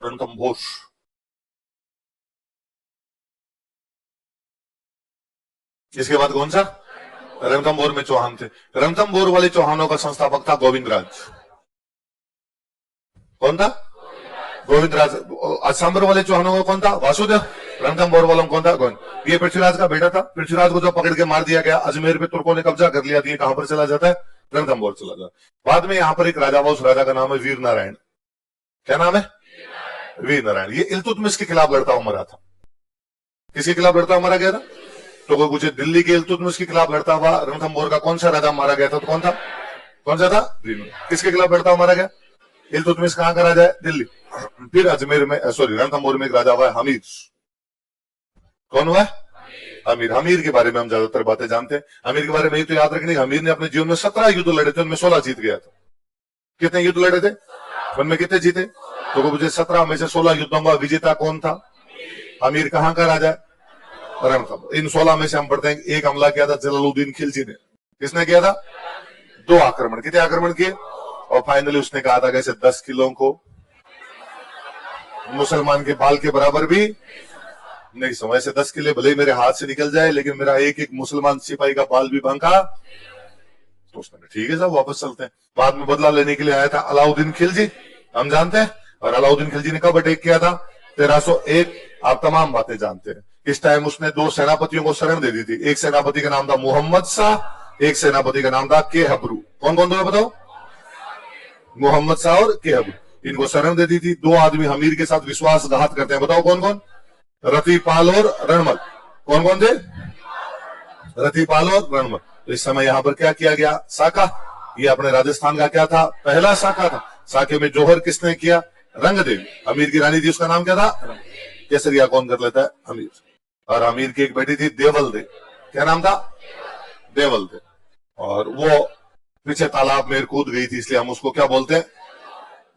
रणथंभोर। इसके बाद कौन सा? रणथंभोर में चौहान थे। रणथंभोर वाले चौहानों का संस्थापक था गोविंदराज। कौन था? गोविंदराज। असंबर वाले चौहानों का कौन था? वासुदेव। रणथंभोर वालों कौन था? गोविंद। ये पृथ्वीराज का बेटा था। पृथ्वीराज को जब पकड़ के मार दिया गया, अजमेर पे तुर्कों ने कब्जा कर लिया, तो ये कहां पर चला जाता है? रणथंभोर चला जाता है। बाद में यहां पर एक राजा हुआ, उस राजा का नाम है वीर नारायण। क्या नाम है? वीर नारायण। ये इल्तुतमिश के खिलाफ लड़ता हुआ मरा था। किसके खिलाफ लड़ता हुआ मारा गया था? तो कोई पूछे दिल्ली के इल्तुतमिश के खिलाफ लड़ता हुआ रणथंभोर का कौन सा राजा मारा गया था? तो कौन था? कौन सा था? किसके खिलाफ लड़ता हुआ मारा गया? इल्तुतमिश कहां का राजा है? दिल्ली। फिर अजमेर में, सॉरी, रणथंभोर में एक राजा हुआ है हमीर। कौन हुआ है? हमीर। हमीर के बारे में हम ज्यादातर बातें जानते हैं। हमीर के बारे में ये तो याद रखने, हमीर ने अपने जीवन में 17 युद्ध लड़े थे, उनमें 16 जीत गया था। कितने युद्ध लड़े थे? उनमें कितने जीते? तो मुझे 17 में से 16 युद्धों का विजेता कौन था? हमीर। कहां का राजा है? रणथंभोर। इन 16 में से हम पढ़ते हैं एक हमला किया था जलालुद्दीन खिलजी ने। किसने किया था? 2 आक्रमण। कितने आक्रमण किए? और फाइनली उसने कहा था कैसे 10 किलों को मुसलमान के बाल के बराबर भी नहीं समझ से 10 किले भले ही मेरे हाथ से निकल जाए, लेकिन मेरा एक एक मुसलमान सिपाही का बाल भी बांका। तो उसने ठीक है साहब, वापस चलते हैं। बाद में बदला लेने के लिए आया था अलाउद्दीन खिलजी, हम जानते हैं। और अलाउद्दीन खिलजी ने कब अटैक किया था? 1301। आप तमाम बातें जानते हैं। इस टाइम उसने 2 सेनापतियों को शरण दे दी थी। एक सेनापति का नाम था मोहम्मद शाह, एक सेनापति का नाम था के हब्रू। कौन कौन था बताओ? मोहम्मद शाह और के हब्रू। इनको शरण दे दी थी। 2 आदमी हमीर के साथ विश्वासघात करते हैं, बताओ कौन कौन? रतिपाल और रणमल। कौन कौन थे? रतिपाल और रणमल। तो इस समय यहां पर क्या किया गया? साका। ये अपने राजस्थान का क्या था? पहला साका था। साके में जोहर किसने किया? रंगदेवी। अमीर की रानी थी, उसका नाम क्या था? केसरिया कौन कर लेता है? अमीर। और अमीर की एक बेटी थी देवल दे। क्या नाम था? देवल दे। और वो पीछे तालाब में कूद गई थी, इसलिए हम उसको क्या बोलते हैं?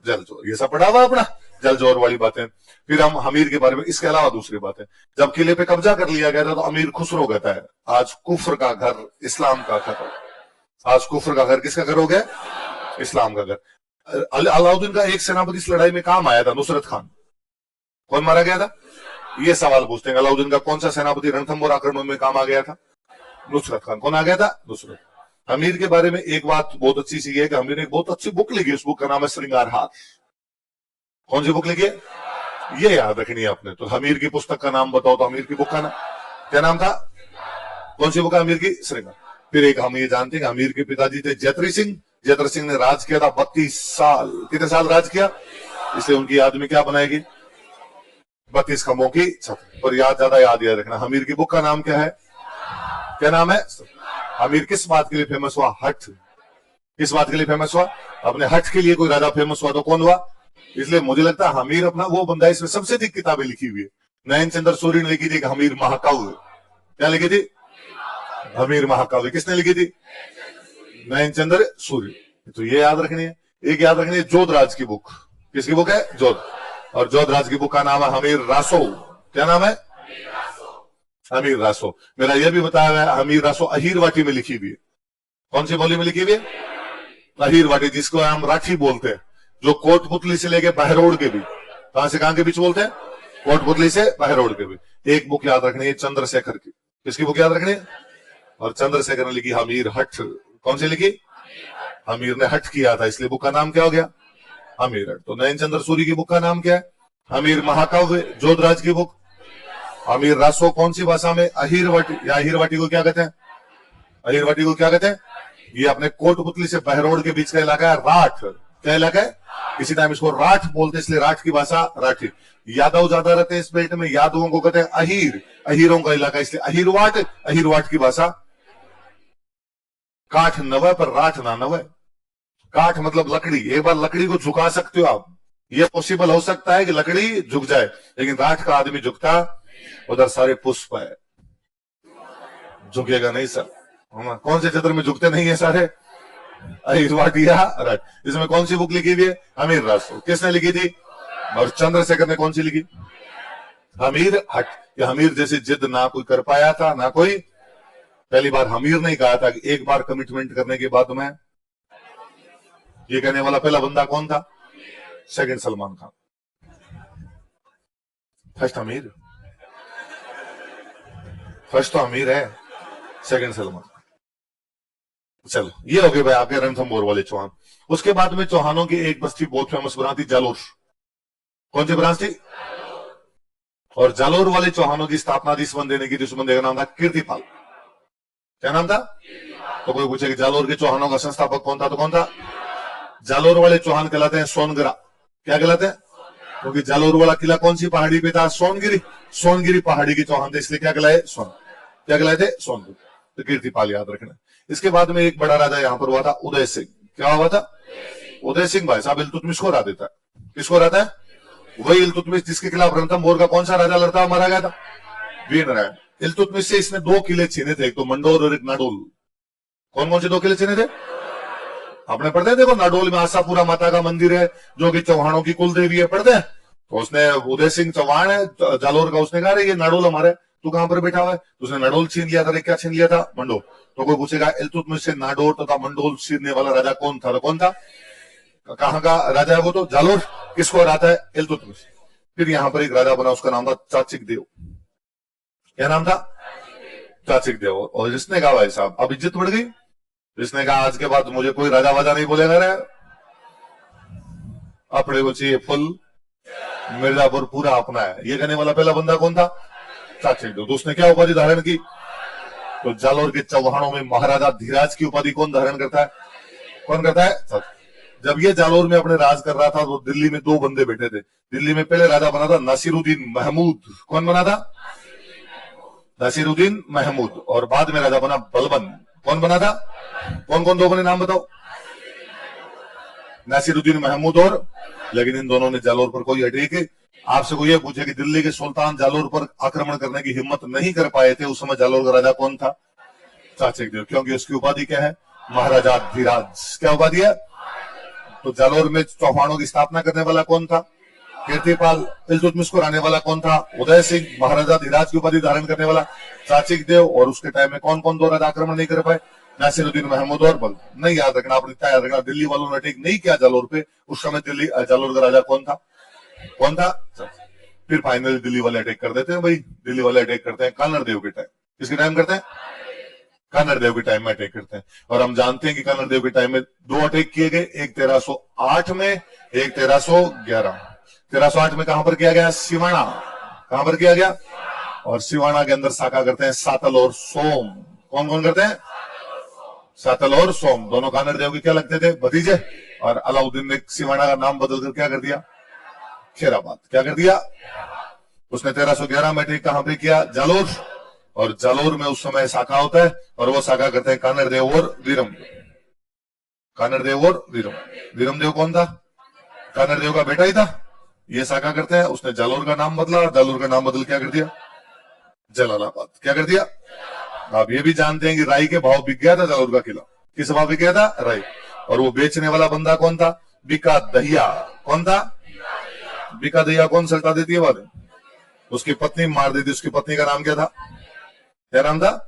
जलजोर। ये सब पढ़ा हुआ अपना, जलजोर वाली बातें। फिर हम हमीर के बारे में, इसके अलावा दूसरी बातें, जब किले पे कब्जा कर लिया गया था तो अमीर खुसरो कहता है आज कुफ्र का घर इस्लाम का घर। आज कुफ्र का घर किसका घर हो गया? इस्लाम का घर। अलाउद्दीन का एक सेनापति इस लड़ाई में काम आया था, नुसरत खान। कौन मारा गया था? ये सवाल पूछते हैं। अलाउद्दीन का कौन सा सेनापति रणथंभोर आक्रमण में काम आ गया था? नुसरत खान। कौन आ गया था? नुसरत। हमीर के बारे में एक बात बहुत अच्छी सी है कि हमीर ने एक बहुत अच्छी बुक लिखी, उस बुक का नाम है श्रृंगार हार। कौन सी बुक लिखी है? ये याद रखनी है आपने। तो हमीर की पुस्तक का नाम बताओ, तो हमीर की बुक का नाम क्या नाम था? कौन सी बुक है हमीर की? श्रृंगार। फिर एक हम ये जानते हैं कि हमीर के पिताजी थे जयत्री सिंह। जयत्री सिंह ने राज किया था 32 साल। कितने साल राज किया? इसलिए उनकी याद में क्या बनाएगी? 32 खंभों की छत। और याद याद रखना। हमीर की बुक का नाम क्या है? क्या नाम है? हमीर किस बात के लिए फेमस हुआ? हठ। किस बात के लिए फेमस हुआ? अपने हठ के लिए कोई राजा फेमस हुआ तो कौन हुआ? इसलिए मुझे लगता है हमीर अपना वो बंदा इसमें सबसे अधिक किताबें लिखी हुई है। नयन चंद्र सूर्य ने लिखी थी हमीर महाकाव्य। क्या लिखी थी? हमीर महाकाव्य। किसने लिखी थी? नयन चंद्र सूर्य। तो ये याद रखनी है। एक याद रखनी है जोधराज की बुक। किसकी बुक है? जोध। और जोधराज की बुक का नाम है हमीर रासो। क्या नाम है? हमीर रासो। मेरा यह भी बताया गया हमीर रासो अहीर वाटी में लिखी हुई है। कौन सी बोली में लिखी हुई है? अहीर वाटी, जिसको हम राठी बोलते हैं, जो कोटपुतली से लेके बहरोड के भी। कहां से कहां के बीच बोलते हैं? कोटपुतली से बहरोड के भी। एक बुक याद रखनी है चंद्रशेखर की। किसकी बुक याद रखनी है? और चंद्रशेखर ने लिखी हमीर हठ। कौन सी लिखी? हमीर ने हठ किया था, इसलिए बुक का नाम क्या हो गया? हमीर हठ। तो नयन चंद्र सूर्य की बुक का नाम क्या है? हमीर महाकाव्य। जोधराज की बुक हमीर रासो। कौन सी भाषा में? अहीर वाटी। या अहीर वाटी को क्या कहते हैं? अहीर वाटी को क्या कहते हैं? ये अपने कोटपुतली से बहरोड के बीच का इलाका है। राठ। क्या इलाका है? किसी टाइम इसको राठ बोलते, इसलिए राठ की भाषा राठी। यादव ज्यादा रहते हैं इस बेल्ट में, यादवों को कहते हैं अहीर। अहीरों का इलाका, इसलिए अहीरवाट। अहीरवाट की भाषा काठ नव पर राठ ना नव। काठ मतलब लकड़ी। एक बार लकड़ी को झुका सकते हो आप, ये पॉसिबल हो सकता है कि लकड़ी झुक जाए, लेकिन राठ का आदमी झुकता, उधर सारे पुष्प है, झुकेगा नहीं सर। कौन से क्षेत्र में झुकते नहीं है सारे? अहीरवाटिया राठ। इसमें कौन सी बुक लिखी हुई है? हमीर रासो। किसने लिखी थी? और चंद्रशेखर ने कौन सी लिखी? हमीर हठ। ये हमीर जैसी जिद ना कोई कर पाया था, ना कोई। पहली बार हमीर ने कहा था कि एक बार कमिटमेंट करने के बाद मैं, ये कहने वाला पहला बंदा कौन था? सेकंड सलमान खान। फर्स्ट अमीर, फर्स्ट तो अमीर है, सेकंड सलमान। चलो ये हो गए भाई आपके रणथंभौर वाले चौहान। उसके बाद में चौहानों की एक बस्ती बहुत फेमस बना थी, जालोर। कौन सी ब्रांच थी? और जालोर वाले चौहानों की स्थापना जिस बंदे ने की थी, उस बंदे का नाम था कीर्तिपाल। क्या नाम था? तो कोई पूछे कि जालोर के चौहानों का संस्थापक कौन था, तो कौन था? जालोर वाले चौहान कहलाते हैं सोनगरा। क्या कहलाते हैं? क्योंकि जालोर वाला किला कौन सी पहाड़ी पे था? सोनगिरी। सोनगिरी पहाड़ी के चौहान थे, इसलिए क्या कहलाए? सोन। क्या कहलाए थे? सोनगिरी। तो कीर्तिपाल याद रखना। इसके बाद में एक बड़ा राजा यहां पर हुआ था, उदय सिंह। क्या हुआ था? उदय सिंह भाई साहब इल्तुतमिश को हरा देता है। किसको हराता है? वही इल्तुतमिश जिसके खिलाफ रणथंभौर का कौन सा राजा लड़ता मारा गया था? वीर नारायण। इल्तुतमिश से इसने 2 किले छीने थे, एक तो मंडोर और एक नाडोल। कौन कौन से 2 किले छीने थे? आपने पढ़ते हैं, देखो नाडोल में आशापुरा माता का मंदिर है जो कि चौहानों की कुल देवी है, पढ़ते हैं। तो उसने उदय सिंह चौहान है जालोर का, उसने कहा ये नाडोल हमारे, तू कहां पर बैठा हुआ है? तो उसने नाडोल छीन लिया था। क्या छीन लिया था? मंडोर। तो कोई पूछेगा इल्तुतमिश से नाडोर तथा मंडोल छीनने वाला राजा कौन था? तो कौन था? कहां का राजा है वो? तो जालोर। किसको हराता है? इल्तुतमिश। फिर यहां पर एक राजा बना, उसका नाम था चाचिक देव। क्या नाम था? चाचिक देव। और जिसने कहा भाई साहब अब इज्जत बढ़ गई, जिसने कहा आज के बाद मुझे कोई राजा वाजा नहीं बोलेगा रे, अपने को चाहिए फुल, मिर्जापुर पूरा अपना है, ये कहने वाला पहला बंदा कौन था? चाचिक देव। तो उसने क्या उपाधि धारण की? तो जालोर के चौहानों में महाराजा धीराज की उपाधि कौन धारण करता है? कौन करता है? जब ये जालोर में अपने राज कर रहा था तो दिल्ली में 2 बंदे बैठे थे। दिल्ली में पहले राजा बना था नासिरुद्दीन महमूद। कौन बना था? नासिरुद्दीन महमूद। और बाद में राजा बना बलबन। कौन बना था? कौन कौन 2 बने, नाम बताओ? नासिरुद्दीन महमूद और, लेकिन इन दोनों ने जालोर पर कोई अटैक, आपसे कोई ये पूछे कि दिल्ली के सुल्तान जालोर पर आक्रमण करने की हिम्मत नहीं कर पाए थे, उस समय जालोर का राजा कौन था? चाचिक देव। क्योंकि उसकी उपाधि क्या है? महाराजा धीराज। क्या उपाधि है? तो जालोर में चौहानों की स्थापना करने वाला कौन था? कीर्तिपाल। इल्तुतमिश को हराने वाला कौन था? उदय सिंह। महाराजा धीराज की उपाधि धारण करने वाला चाचिक देव। और उसके टाइम में कौन कौन 2 राजा आक्रमण नहीं कर पाए? नासिरुद्दीन महमूद और बल। नहीं याद रखना, आपने क्या याद रखना? दिल्ली वालों ने अटैक नहीं किया जालोर पे, उस समय दिल्ली जालोर का राजा कौन था? कौन था? फिर फाइनली दिल्ली वाले अटैक कर देते हैं भाई। दिल्ली वाले अटैक करते हैं कानड़ देव के टाइम। किसके टाइम करते हैं? कानड़ देव के टाइम में अटैक करते हैं। और हम जानते हैं कि कानड़ देव के टाइम में 2 अटैक किए गए, एक 1308 में, एक 1311। 1308 में कहां पर किया गया? सिवाना। कहां पर किया गया? और सिवाना के अंदर साका करते हैं सातल और सोम। कौन कौन करते हैं? सातल और सोम। दोनों कानड़ देव के क्या लगते थे? भतीजे। और अलाउद्दीन ने सिवाना का नाम बदलकर क्या कर दिया? खैराबाद। क्या कर दिया? उसने 1311 में अटैक कहां पे किया? जालोर। और जालोर में उस समय साका होता है, और वो साका करते हैं कानड़ देव और वीरम देव। कानड़ देव और वीरम। वीरम देव कौन था? कानड़ देव का बेटा ही था। ये साका करते हैं। उसने जालोर का नाम बदला, जालोर का नाम बदल क्या कर दिया? जलालाबाद। क्या कर दिया? आप ये भी जानते हैं कि राई के भाव बिक गया था जालोर का किला। किस भाव बिक गया था? राई। और वो बेचने वाला बंदा कौन था? बिका दहिया। कौन था? बिका दहिया। कौन सल्टा देती है बात? उसकी पत्नी मार देती। उसकी पत्नी का नाम क्या था? क्या नाम था?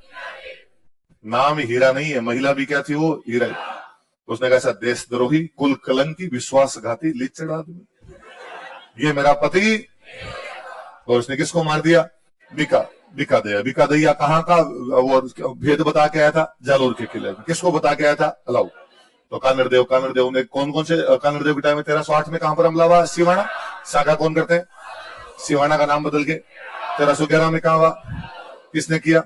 नाम हीरा नहीं है, महिला भी क्या थी? वो हीरा। उसने कहा देशद्रोही, कुल कलंकी, विश्वासघाती, लिच्चड़ आदमी, ये मेरा पति। और उसने किसको मार दिया? बिका। बिका दहिया। बिका दहिया कहां का? वो भेद बता के आया था जालोर के किले में। किसको बता के आया था? अलाउ। तो कानड़ देव ने कौन कौन से कानड़ देव के टाइम में 1308 में कहां पर हमला हुआ? सिवाना। साका कौन करते हैं? सिवाना का नाम बदल के 1311 में कहां हुआ? किसने किया?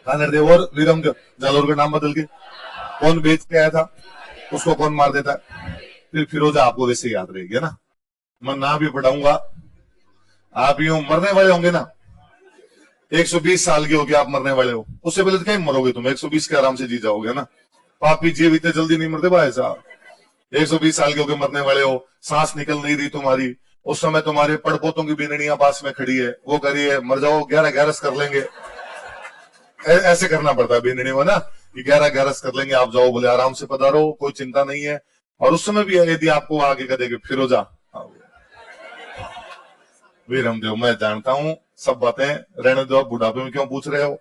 कानड़ देव और वीरम देव। जालोर का नाम बदल के कौन बेच के आया था? उसको कौन मार देता है? फिर फिरोजा आपको वैसे याद रहेगी ना, मैं ना भी पढ़ाऊंगा, आप यूं मरने वाले होंगे ना, 120 साल के हो के आप मरने वाले हो, उससे पहले तो कहीं मरोगे तुम, 120 के आराम से जी जाओगे ना। पापी जीव इतने जल्दी नहीं मरते भाई साहब। 120 साल के होके मरने वाले हो, सांस निकल नहीं रही तुम्हारी, उस समय तुम्हारे पड़पोतों की बेननियां पास में खड़ी है, वो करिए मर जाओ, 11 कर लेंगे, ऐसे करना पड़ता है बेननी में ना, कि 11 कर लेंगे, आप जाओ, बोले आराम से पधारो, कोई चिंता नहीं है। और उस समय भी यदि आपको आगे कह देंगे फिरोजा, वीर हमदेव, मैं जानता हूं सब बातें, रहने दो, आप बुढ़ापे में क्यों पूछ रहे हो।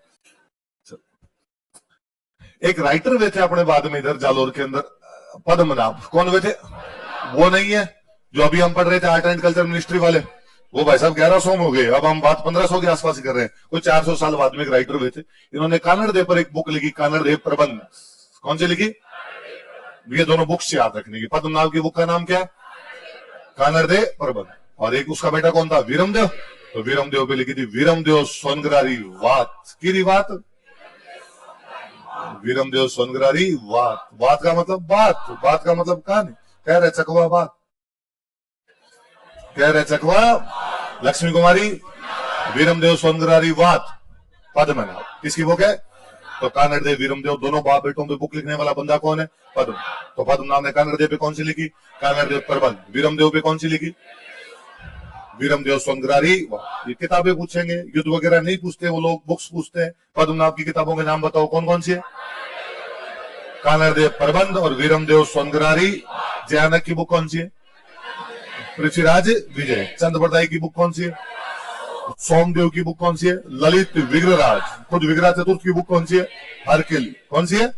एक राइटर हुए थे अपने बाद में इधर जालोर के अंदर, पद्मनाभ, कौन हुए थे? वो नहीं है जो अभी हम पढ़ रहे थे आर्ट एंड कल्चर मिनिस्ट्री वाले, वो भाई साहब 1100 में हो गए, अब हम बात 1500 के आसपास ही कर रहे हैं। कोई 400 साल बाद में एक राइटर हुए थे, इन्होंने कानड़देव पर एक बुक लिखी, कानड़देव प्रबंध। कौन सी लिखी? ये दोनों बुक्स याद रखने की। पद्मनाभ की बुक का नाम क्या है? कानड़देव प्रबंध। और एक उसका बेटा कौन था? वीरमदेव। तो वीरमदेव पे लिखी थी वीरमदेव सोनग्रारी वात। की बात? वीरमदेव सोनग्रारी वात। वात का मतलब बात, बात का मतलब कहानी। कह रहे चकवा बात, कह रहे चकवा लक्ष्मी कुमारी, वीरमदेव सोनग्रारी वात पद्मनाभ। किसकी बुक है? तो कानड़देव वीरमदेव दोनों बाप बेटों पे बुक लिखने वाला बंदा कौन है? पद्म। तो पद्मनाभ ने कानड़देव पे कौन सी लिखी? कानड़देव प्रबंध। वीरमदेव पे कौन सी लिखी? वीरमदेव सोनग्रारी। ये किताबें पूछेंगे, युद्ध वगैरह नहीं पूछते वो लोग, बुक्स पूछते हैं। पद्मनाभ की किताबों के नाम बताओ कौन कौन सी है? कानड़देव प्रबंध और वीरमदेव सोनग्रारी। जयानक की बुक कौन सी है? पृथ्वीराज विजय। चंद्रप्रदाय की बुक कौन सी है? सोमदेव की बुक कौन सी है? ललित विग्रहराज। खुद विग्रह चतुर्थ की बुक कौन सी है? हरकिल। कौन सी है?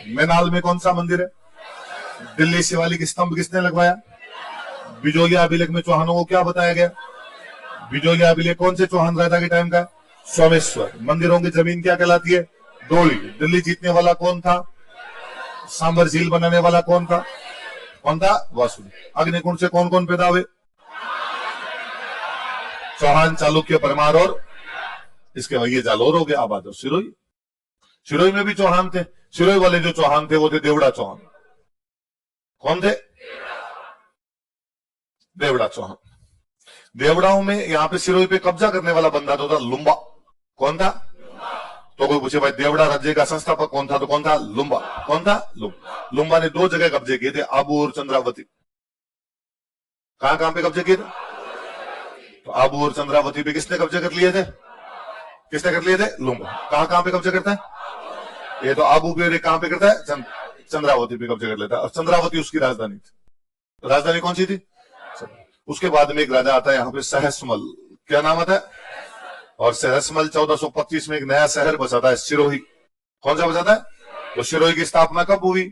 मैनाल में कौन सा मंदिर है? दिल्ली शिवालिक स्तंभ किसने लगवाया? बिजोलिया अभिलेख में चौहानों को क्या बताया गया? बिजोलिया अभिलेख कौन से चौहान राजा के टाइम का? सोमेश्वर। मंदिरों की जमीन क्या कहलाती है? डोली। दिल्ली जीतने वाला कौन था? सांबर झील बनाने वाला कौन था? कौन था? वासुदेव। अग्निकुंड से कौन कौन पैदा हुए? चौहान, चालुक्य, परमार और इसके वही जालोर हो गया आबाद। सिरोही, सिरोही में भी चौहान थे। सिरोही वाले जो चौहान थे वो थे देवड़ा चौहान। कौन थे? देवड़ा चौहान। देवड़ाओं में यहां पे सिरोही पे कब्जा करने वाला बंदा तो था लुम्बा। कौन था? तो कोई पूछे भाई देवड़ा राज्य का संस्थापक कौन था? तो कौन था? लुम्बा। कौन था? लुम्बा। लुम्बा ने 2 जगह कब्जे किए थे, आबू और चंद्रावती। कहां कहां पे कब्जे किए थे? तो आबू और चंद्रावती पे किसने कब्जे कर लिए थे? किसने कर लिए थे? लुम्बा। कहां कहां पे कब्जे करता है? ये तो आबू पे कहां पे करता है? चंद्रावती पे कब्जे कर लेता है। और चंद्रावती उसकी राजधानी थी। राजधानी कौन सी थी? उसके बाद में एक राजा आता है यहाँ पे सहसमल। क्या नाम आता है? और सहसमल 1425 में एक नया शहर बसाता है, सिरोही। कौन सा बसाता है? तो सिरोही की स्थापना कब हुई?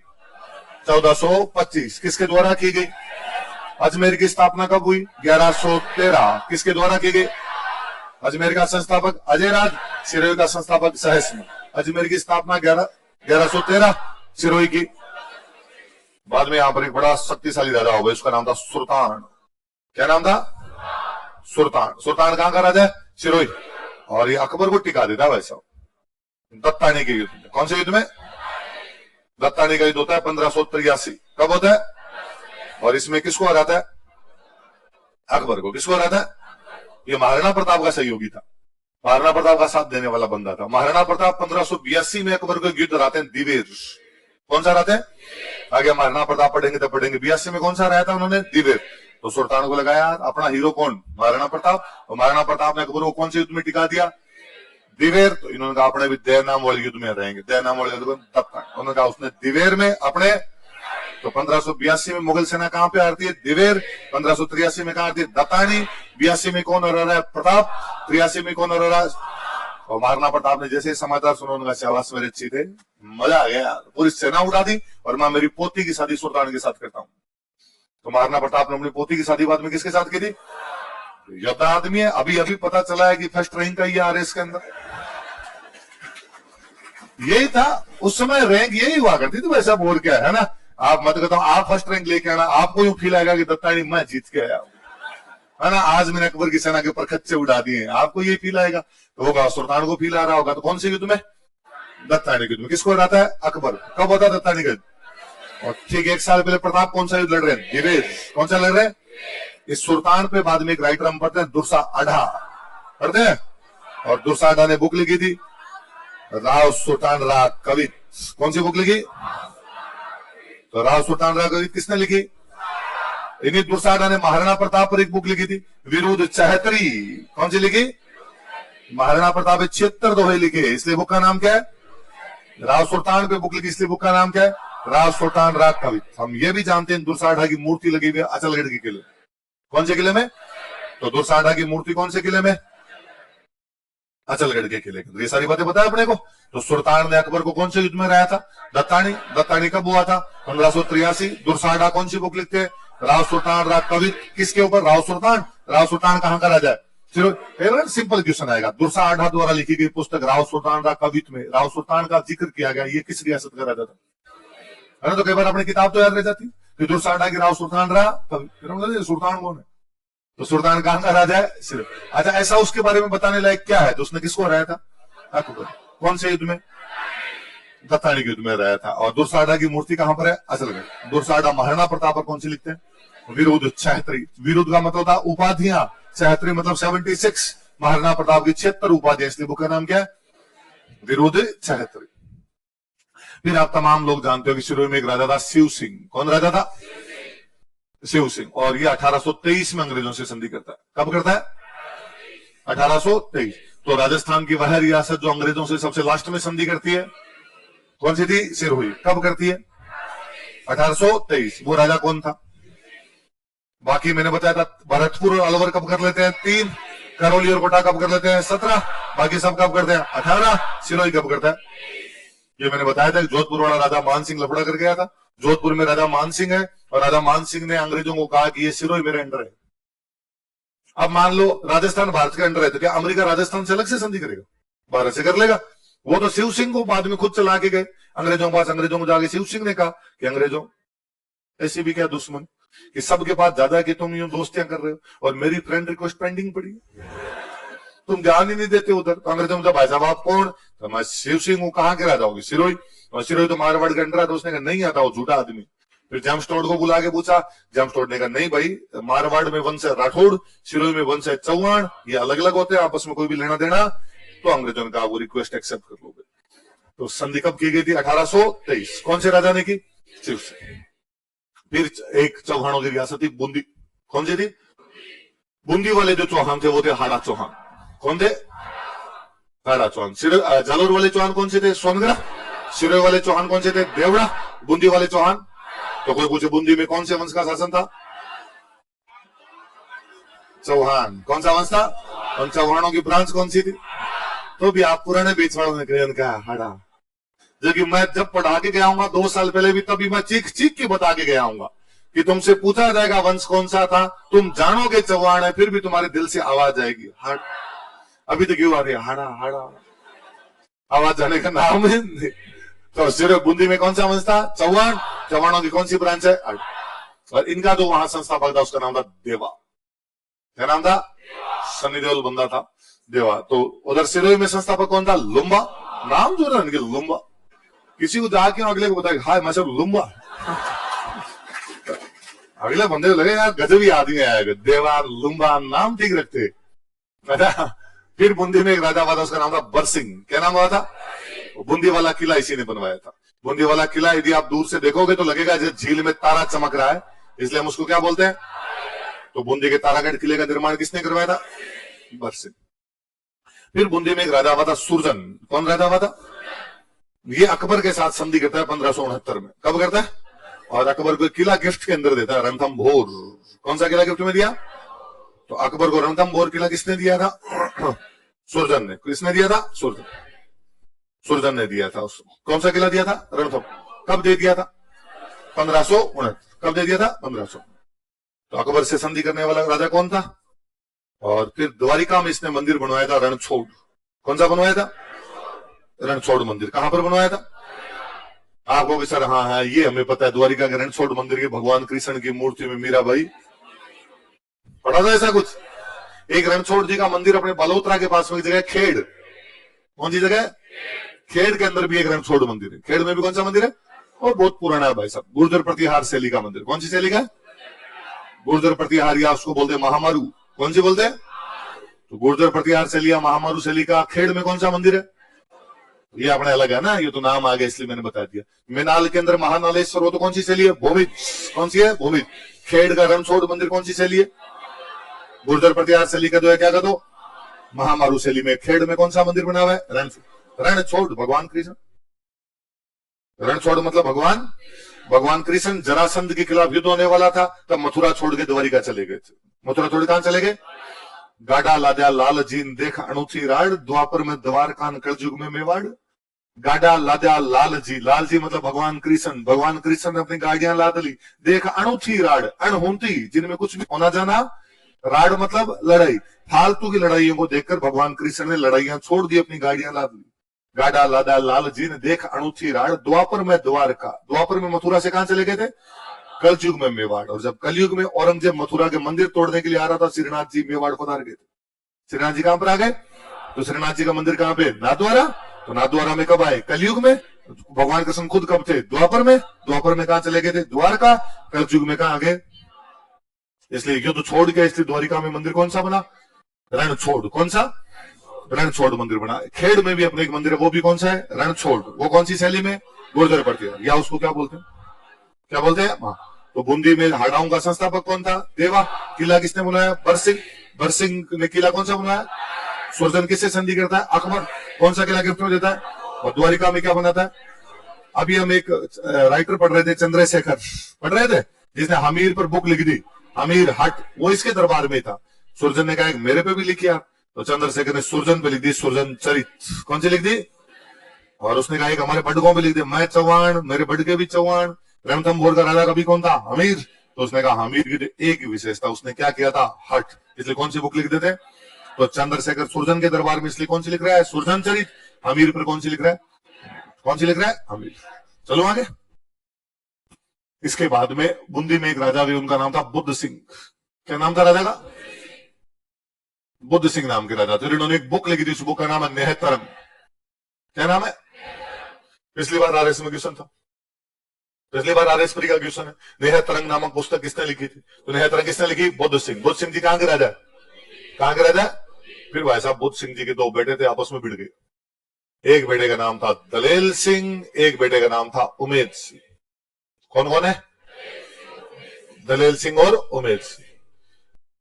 1425। किसके द्वारा की गई? अजमेर की स्थापना कब हुई? 1113। किसके द्वारा की गई? अजमेर का संस्थापक अजयराज, सिरोही का संस्थापक सहसमल। अजमेर की स्थापना 1113 सिरोही की। बाद में यहां पर एक बड़ा शक्तिशाली राजा हो गया, उसका नाम था सुल्तान। क्या नाम था? सुल्तान। सुल्तान कहां का राजा है? सिरोही। और ये अकबर को टिका देता है वैसा दत्तानी के युद्ध में। कौन से युद्ध में? दत्तानी का युद्ध होता है 1583। कब होता है? और इसमें किसको हराता है? अकबर को। किसको हराता है? ये महाराणा प्रताप का सहयोगी था, महाराणा प्रताप का साथ देने वाला बंदा था। महाराणा प्रताप 1582 में अकबर को युद्ध हराते हैं दिवेर। कौन सा हराते हैं? आगे महाराणा प्रताप पढ़ेंगे तो पढ़ेंगे। 82 में कौन सा हराया था उन्होंने? दिवेर। तो सुल्तान को लगा यार अपना हीरो कौन? महाराणा प्रताप। और महाराणा प्रताप ने अकबर को कौन से युद्ध में टिका दिया? दिवेर। तो इन्होंने कहा अपने भी दयानाम वाले युद्ध में रहेंगे। दयानाम वाले युद्ध में उन्होंने कहा उसने दिवेर में अपने। तो 1582 में मुगल सेना कहां पे हारती है? दिवेर। 1583 में कहां हारती है? दत्तानी। 82 में कौन हरा रहा है? प्रताप। 83 में कौन हरा रहा है? और महाराणा प्रताप ने जैसे समाचार सुना उनका शाबाश मेरे अच्छी थे, मजा आ गया, पूरी सेना उड़ा दी और मैं मेरी पोती की शादी सुल्तान के साथ करता हूं। तो महाराणा प्रताप ने अपनी पोती की शादी बाद में किसके साथ की थी? योद्धा आदमी है। अभी अभी पता चला है कि फर्स्ट रैंक का ही आरएस के अंदर यही था उस समय, रैंक यही हुआ करती थी। वैसा बोल क्या है ना, आप मत कहता हूं आप फर्स्ट रैंक लेके आना, आपको यूं फील आएगा कि दत्तानी मैं जीत के आया है ना, आज मैंने अकबर की सेना के ऊपर खच्चे उड़ा दिए, आपको ये फील आएगा। तो होगा सुल्तान को फील आ रहा होगा। तो कौन से युद्ध में? दत्तानी के युद्ध में। किसको हराता है? अकबर। कब होता है दत्तानी का युद्ध? और ठीक 1 साल पहले प्रताप कौन सा युद्ध लड़ रहे हैं? दिवेर। कौन सा लड़ रहे हैं? इस सुल्तान पे बाद में एक राइटर हम पढ़ते हैं दुर्सा आढ़ा, पढ़ते हैं। और दुर्सा आढ़ा ने बुक लिखी थी राव सुल्तान रा कवित। कौन सी बुक लिखी? तो राव सुल्तान रा कवित किसने लिखी? इन्हीं दुर्सा आढ़ा ने महाराणा प्रताप पर एक बुक लिखी थी विरुद्ध चहतरी। कौन सी लिखी? महाराणा प्रताप 76 दोहे लिखे, इसलिए बुक का नाम क्या है? राव सुल्तान पे बुक लिखी, इसलिए बुक का नाम क्या है? राव सुल्तान राग कवित। हम ये भी जानते हैं दुर्साढ़ा की मूर्ति लगी हुई है अचलगढ़ के किले। कौन से किले में? तो दुर्साढ़ा की मूर्ति कौन से किले में? अचलगढ़ के किले। तो ये सारी बातें बताया अपने को। तो सुल्तान ने अकबर को कौन से युद्ध में हराया था? दत्तानी। दत्तानी कब हुआ था? 1583। दुर्साढ़ा कौन सी बुक लिखते हैं? राव सुल्तान राग कवित। किसके ऊपर? राव सुल्तान राव सुल्तान कहाँ का राजा है? सिरोही। सिंपल क्वेश्चन आएगा। दुर्सा आढ़ा द्वारा लिखी गई पुस्तक राव सुल्तान का कवित्व में राव सुल्तान का जिक्र किया गया, ये किस रियासत का राजा था? है ना, तो कई बार अपनी किताब तो याद रह जाती कि दुर्सा आढ़ा की राव सुल्तान रहा, फिर सुल्तान कौन है? तो सुल्तान कहाँ का राजा है? सिर्फ। अच्छा, ऐसा उसके बारे में बताने लायक क्या है? तो उसने किसको हराया था? अकबर। कौन से युद्ध में? दत्तानी के युद्ध में रहा था। और दुर्साढ़ा की मूर्ति कहां पर है? असल में दुर्साढ़ा महाराणा प्रताप पर कौन सी लिखते हैं? विरुद्ध 76। विरुद्ध का मतलब था उपाधियां, 76 मतलब 76। महाराणा प्रताप की 76 उपाधियां, इसलिए बुक का नाम क्या है? विरुद्ध 76। फिर आप तमाम लोग जानते हो कि सिरोही में एक राजा था शिव सिंह। कौन राजा था? शिव सिंह। और ये 1823 में अंग्रेजों से संधि करता है। कब करता है? 1823। तो राजस्थान की वह रियासत जो अंग्रेजों से सबसे लास्ट में संधि करती है कौन सी थी? सिरोही। कब करती है? 1823। वो राजा कौन था? बाकी मैंने बताया था भरतपुर और अलवर कब कर लेते हैं? 3। करौली और कोटा कब कर लेते हैं? 17। बाकी सब कब करते हैं? 18। सिरोही कब करता है? ये मैंने बताया था। जोधपुर वाला राजा मान सिंह लफड़ा कर गया था। जोधपुर में राजा मान सिंह है और राजा मान सिंह ने अंग्रेजों को कहा कि ये सिरोही मेरे अंडर है। अब मान लो राजस्थान भारत के अंडर है, तो क्या अमेरिका राजस्थान से अलग से संधि करेगा? भारत से कर लेगा। वो तो शिव सिंह को बाद में खुद चला के गए अंग्रेजों के पास। अंग्रेजों को जाके शिव सिंह ने कहा कि अंग्रेजों ऐसी भी क्या दुश्मन कि सबके पास ज्यादा कि तुम यूं दोस्तियां कर रहे हो और मेरी फ्रेंड रिक्वेस्ट पेंडिंग पड़ी है, तुम ध्यान ही नहीं देते उधर। तो अंग्रेजों ने भाई साहब आप कौन? तो मैं शिव सिंह हूं। कहां के राजा होगी? सिरोही। और सिरोही तो मारवाड़ के अंडर है। तो उसने कहा नहीं आता, वो झूठा आदमी। फिर जेम्स टोड को बुला के पूछा। जेम्स टोड ने कहा नहीं भाई, मारवाड़ में वंश है राठौड़, सिरोही में वंश है चौहान, ये अलग अलग होते हैं, आपस में कोई भी लेना देना। तो अंग्रेजों ने कहा वो रिक्वेस्ट एक्सेप्ट कर लोगे। तो संधि कब की गई थी? 1823। कौन से राजा ने की? शिव सिंह। फिर एक चौहानों की रियासत थी बूंदी। कौन सी थी? बूंदी वाले जो चौहान थे वो थे हाड़ा चौहान। कौन थे? हाड़ा चौहान। जालोर वाले चौहान कौन से थे? सोनगढ़। सिरोही वाले चौहान कौन से थे? देवड़ा। बूंदी वाले चौहान, तो कोई पूछे बूंदी में कौन से वंश का शासन था? चौहान। कौन सा वंश था? उन चौहानों की ब्रांच कौन सी थी? तो भी आप पुराने बेचवाड़ों ने कहा हाड़ा। जबकि मैं जब पढ़ा के गया हूँ 2 साल पहले भी, तभी मैं चीख चीख के बता के गया हूँ कि तुमसे पूछा जाएगा वंश कौन सा था, तुम जानोगे चौहान है, फिर भी तुम्हारे दिल से आवाज आएगी हाड़। अभी तो क्यों आ रही है हाड़ा हाड़ा, आवाज जाने का नाम है। तो सिर्फ बूंदी में कौन सा वंश था? चौहान। चौहानों की कौन सी ब्रांच है? और इनका जो वहां संस्थापक था उसका नाम था देवा। क्या नाम था? सनी देओल बंदा था देवा। तो उधर सिरोही में संस्थापक कौन था? लुम्बा। नाम जो है इनके लुम्बा। किसी को जाके अगले को बताया हाय मैं सब लुम्बा, अगले बंदे को लगे यार गजब ही आदमी आएगा, देवा लुम्बा नाम ठीक रखते। फिर बूंदी में एक राजा हुआ था, उसका नाम था बरसिंह। क्या नाम हुआ था? बूंदी वाला किला इसी ने बनवाया था। बूंदी वाला किला यदि आप दूर से देखोगे तो लगेगा जैसे झील में तारा चमक रहा है, इसलिए हम उसको क्या बोलते हैं? तो बूंदी के तारागढ़ किले का निर्माण किसने करवाया था? बरसिंह। फिर बूंदी में एक राजा हुआ था सुरजन। कौन राजा हुआ था? ये अकबर के साथ संधि करता है 1569 में। कब करता है? और अकबर को किला गिफ्ट के अंदर देता है, रणथंभोर। कौन सा किला गिफ्ट में दिया? तो अकबर को रणथंभोर किला किसने दिया था? सुरजन ने। किसने दिया था? सुरजन ने दिया था उसको। कौन सा किला दिया था? रणथंभोर। कब दे दिया था? 1569। कब दे दिया था? 1500। तो अकबर से संधि करने वाला राजा कौन था? और फिर द्वारिका में इसने मंदिर बनवाया था रणछोड़। कौन सा बनवाया था? रणछोड़ मंदिर। कहां पर बनवाया था? आपको भी सर हाँ हाँ ये हमें पता है, द्वारिका के रणछोड़ मंदिर के भगवान कृष्ण की मूर्ति में मीराबाई पढ़ा था ऐसा कुछ। एक रणछोड़ जी का मंदिर अपने बलोत्रा के पास में जगह खेड़। कौन सी जगह? खेड़ के अंदर भी एक रणछोड़ मंदिर है। खेड़ में भी कौन सा मंदिर है? और बहुत पुराना है भाई साहब, गुर्जर प्रतिहार शैली का मंदिर। कौन सी शैली का? गुर्जर प्रतिहार, या उसको बोलते हैं महामारू। कौन सी बोलते हैं? तो गुर्जर प्रतिहार शैली या महामारू शैली का खेड़ में कौन सा मंदिर है? ये अपने अलग है ना, ये तो नाम आ गया इसलिए मैंने बता दिया। मेनाल के अंदर महानालेश्वर, वो तो कौन सी शैली है? भूमिज। कौन सी है? भूमिज। खेड़ का रणछोड़ मंदिर कौन सी शैली है? गुर्जर प्रतिहार शैली का जो है क्या का दो महामारू शैली में। खेड़ में कौन सा मंदिर बना हुआ है? रणछोड़ भगवान कृष्ण। रणछोड़ मतलब भगवान कृष्ण जरासंध के खिलाफ युद्ध होने वाला था, तब मथुरा छोड़ के द्वारिका चले गए थे। मथुरा छोड़ कहां चले गए? गाडा लाद्या लाल जीन देख अणुथी राड, द्वापर में द्वारकान कलयुग में मेवाड़। गाडा लाद्या लाल जी मतलब भगवान कृष्ण ने अपनी गाड़ियां लाद ली। देख अणुथी राड, अणहोंती जिनमें कुछ भी होना जाना राड मतलब लड़ाई। फालतू की लड़ाइयों को देखकर भगवान कृष्ण ने लड़ाइयां छोड़ दी, अपनी गाड़ियां लाद ली। गाड़ा लादा लाल जी ने देख अणुठी राड, द्वापर में द्वारका। द्वापर में मथुरा से कहां चले गए थे? कलयुग में मेवाड़। और जब कलयुग में औरंगजेब मथुरा के मंदिर तोड़ने के लिए आ रहा था, श्रीनाथ जी मेवाड़ पधार गए थे। श्रीनाथ जी कहां पर आ गए? तो श्रीनाथ जी का मंदिर कहां पे? नाथद्वारा। तो नाथद्वारा में कब आए? कलयुग में। भगवान कृष्ण खुद कब थे? द्वापर में। द्वापर में कहां चले गए थे? द्वारका। कलयुग में कहां आ गए? इसलिए युद्ध छोड़ के, इसलिए द्वारिका में मंदिर कौन सा बना? रणछोड़। कौन सा? रणछोड़ मंदिर बना। खेड़ में भी अपने एक मंदिर है, वो भी कौन सा है? रणछोड़। वो कौन सी शैली में? गुर्जर पड़ती है, या उसको क्या बोलते हैं? क्या बोलते हैं? हाँ। तो बूंदी में हाड़ाओं का संस्थापक कौन था? देवा। किला किसने बनाया? बरसिंह। बरसिंह ने किला कौन सा बनाया? सुरजन किससे संधि करता है? अकबर। कौन सा किला गिफ्ट में देता है? और द्वारिका में क्या बनाता है? अभी हम एक राइटर पढ़ रहे थे, चंद्रशेखर पढ़ रहे थे, जिसने हमीर पर बुक लिख दी, हमीर हट। वो इसके दरबार में था। सुरजन ने कहा मेरे पे भी लिखिया, तो चंद्रशेखर ने सुरजन पे लिख दी, सुरजन चरित। कौन सी लिख दी? और उसने कहा एक हमारे बडगों पे लिख दे, मैं चौहान, मेरे बडगे भी चौहान। रणथंभौर का राजा कभी कौन था? हमीर। तो उसने कहा हमीर की एक ही विशेषता, उसने क्या किया था? हट। इसलिए कौन सी बुक लिख देते? तो चंद्रशेखर सुरजन के दरबार में इसलिए कौन सी लिख रहा है? सुरजन चरित। हमीर पर कौन सी लिख रहा है? कौन सी लिख रहा है? हमीर। चलो आगे। इसके बाद में बूंदी में एक राजा भी, उनका नाम था बुद्ध सिंह। क्या नाम था राजा का? बुद्ध सिंह नाम के राजा थे। इन्होंने एक बुक लिखी थी, उस बुक का नाम है नेहतरंग। क्या नाम है? पिछली बार आरएस में क्वेश्चन था, पिछली बार आरएस का क्वेश्चन है। नेहतरंग नामक पुस्तक किसने लिखी थी? तो नेहतरंग किसने लिखी? बुद्ध सिंह। बुद्ध सिंह जी कहां के राजा? कहां के राजा? फिर भाई साहब बुद्ध सिंह जी के दो बेटे थे, आपस में भिड़ गए। एक बेटे का नाम था दलेल सिंह, एक बेटे का नाम था उमेद सिंह। कौन कौन है? दलेल सिंह और उमेद सिंह।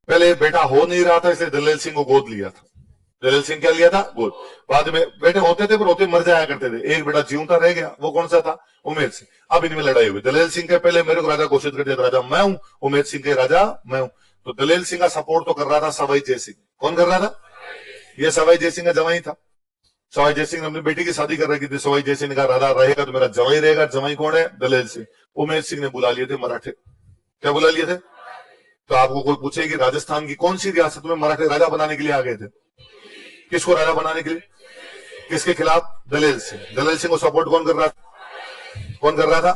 पहले बेटा हो नहीं रहा था, इसलिए दलेल सिंह को गोद लिया था। दलेल सिंह क्या लिया था? गोद। बाद में बेटे होते थे, पर होते मर जाया करते थे। एक बेटा जीवता रह गया, वो कौन सा था? उमेद सिंह। अब इनमें लड़ाई हुई। दलेल सिंह के पहले मेरे को राजा घोषित कर दिया, राजा मैं हूं। उमेद सिंह के राजा मैं हूं। तो दलेल सिंह का सपोर्ट तो कर रहा था सवाई जय सिंह। कौन कर रहा था? ये सवाई जय सिंह का जवाई था। सवाई जय सिंह ने अपनी बेटी की शादी कर रखी थी। सवाई जय सिंह ने कहा राजा रहेगा तो मेरा जवाई रहेगा। जवाई कौन है? दलेल सिंह। उमेद सिंह ने बुला लिए थे मराठे। क्या बुला लिए थे? तो आपको कोई पूछे कि राजस्थान की कौन सी रियासत में मराठे राजा बनाने के लिए आ गए थे? किसको राजा बनाने के लिए? किसके खिलाफ? दलेल सिंह। दलेल सिंह को सपोर्ट कौन कर रहा था? कौन कर रहा था?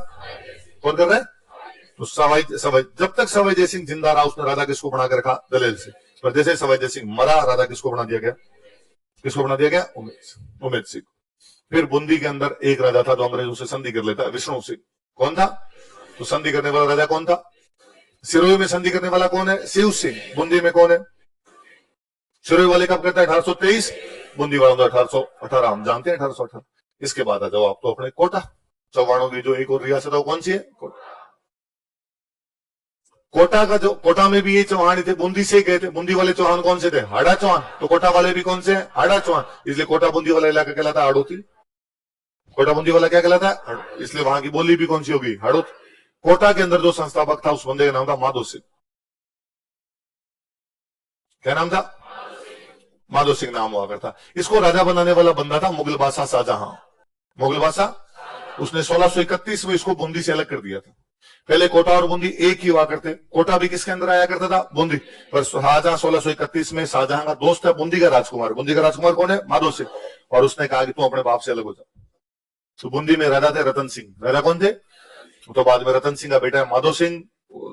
कौन कर रहा है? तो सवाई जब तक सवाई जय सिंह जिंदा रहा, उसने राजा किसको बना के रखा? दलेल सिंह। पर जैसे सवाई जय सिंह मरा, राजा किसको बना दिया गया? किसको बना दिया गया? उमेद सिंह। फिर बूंदी के अंदर एक राजा था जो अंग्रेजों से संधि कर लेता, विष्णु सिंह। कौन था? तो संधि करने वाला राजा कौन था? सिरोही में संधि करने वाला कौन है? शिव सिंह। बूंदी में कौन है? सिरोही वाले कब करता है? 1823। बूंदी वाला 1818। हम जानते हैं 1818। इसके बाद आ जाओ आप तो अपने कोटा। चौहानों की जो एक और रियासत है वो कौन सी है? कोटा का जो, कोटा में भी ये चौहान थे, बूंदी से गए थे। बूंदी वाले चौहान कौन से थे? हाड़ा चौहान। तो कोटा वाले भी कौन से हैं? हाड़ा चौहान। इसलिए कोटा बूंदी वाला इलाका कहलाता है हाड़ौती। कोटा बूंदी वाला क्या कहलाता है? इसलिए वहां की बोली भी कौन सी होगी? हाड़ौत। कोटा के अंदर जो संस्थापक था, उस बंदे का नाम था माधो सिंह। क्या नाम था? माधो सिंह नाम हुआ करता। इसको राजा बनाने वाला बंदा था मुगल बादशाह शाहजहां। मुगल बादशाह, उसने 1631 में इसको बूंदी से अलग कर दिया था। पहले कोटा और बूंदी एक ही हुआ करते। कोटा भी किसके अंदर आया करता था? बूंदी। पर शाहजहां 1631 में, शाहजहां का दोस्त है बूंदी का राजकुमार। बूंदी का राजकुमार कौन है? माधो सिंह। और उसने कहा कि तू अपने बाप से अलग हो जा। तो बूंदी में राजा थे रतन सिंह। राजा कौन थे? तो बाद में रतन सिंह का बेटा है माधो सिंह।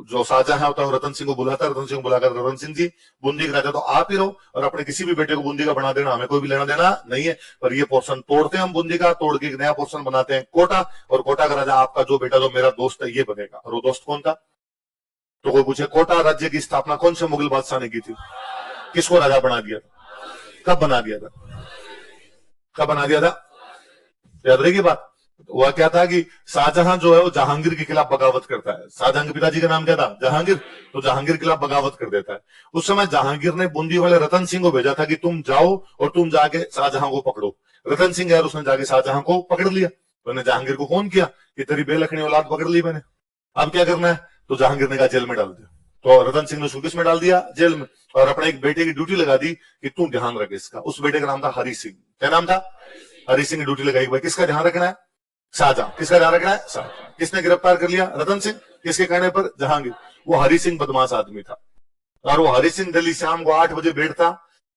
जो शाहजहां होता है रतन सिंह को बुलाता है, रतन सिंह को बुलाकर रतन सिंह जी बूंदी के राजा तो आप ही रहो, और अपने किसी भी बेटे को बूंदी का बना देना, हमें कोई भी लेना देना नहीं है। पर ये पोर्शन तोड़ते हैं हम बूंदी का, तोड़ के एक नया पोर्शन बनाते हैं कोटा, और कोटा का राजा आपका जो बेटा जो मेरा दोस्त है ये बनेगा। और वो दोस्त कौन था? तो कोई पूछे कोटा राज्य की स्थापना कौन से मुगल बादशाह ने की थी? किसको राजा बना दिया था? कब बना दिया था? कब बना दिया था? याद रहेगी बात। वह क्या था कि शाहजहां जो है वो जहांगीर के खिलाफ बगावत करता है। शाहजहां के पिताजी का नाम क्या था? जहांगीर। तो जहांगीर के खिलाफ बगावत कर देता है। उस समय जहांगीर ने बूंदी वाले रतन सिंह को भेजा था कि तुम जाओ और तुम जाके शाहजहां को पकड़ो। रतन सिंह यार उसने जाके शाहजहां को पकड़ लिया। तो ने जहांगीर को फोन किया कि तेरी बेलखनी औलाद पकड़ ली मैंने, अब क्या करना है? तो जहांगीर ने कहा जेल में डाल दिया। तो रतन सिंह ने उसको किस में डाल दिया? जेल में। और अपने एक बेटे की ड्यूटी लगा दी कि तू ध्यान रखे इसका। उस बेटे का नाम था हरि सिंह। क्या नाम था? हरि सिंह ने ड्यूटी लगाई, भाई किसका ध्यान रखना है? शाहजहां। किसका ध्यान रखना है? शाहजहां। किसने गिरफ्तार कर लिया? रतन सिंह। किसके कहने पर? जहांगीर। वो हरि सिंह बदमाश आदमी था। और वो हरि सिंह दिल्ली शाम को 8 बजे बैठता,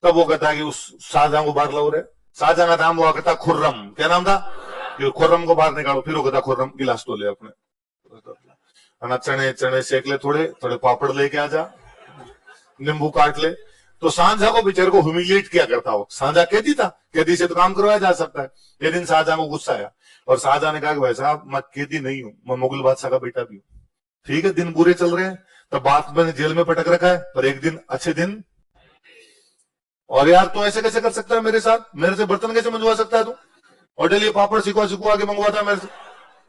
तब वो कहता कि उस शाहजहां को बाहर लाओ रे। शाहजहां का नाम हुआ करता खुर्रम। क्या नाम था? खुर्रम को बाहर निकालो। फिर वो कहता खुर्रम गिलास तो ले अपने, चने चने सेक ले, थोड़े थोड़े पापड़ लेके आ जा, नींबू काट ले। तो शाहजहां को बेचारे को ह्यूमिलिएट किया करता हो। शाहजहां कैदी था, कैदी से तो काम करवाया जा सकता है। एक दिन शाहजहां को गुस्सा आया और शाहजहां ने कहा कि भाई साहब मैं कैदी नहीं हूं, मैं मुगल बादशाह का बेटा भी हूं। ठीक है, दिन बुरे चल रहे हैं, तब बात मैंने जेल में पटक रखा है, पर एक दिन अच्छे दिन। और यार तो ऐसे कैसे कर सकता है मेरे साथ? मेरे से बर्तन कैसे मंजवा सकता है तू? और डेली पापड़ सिकुआ के मंगवाता मेरे से।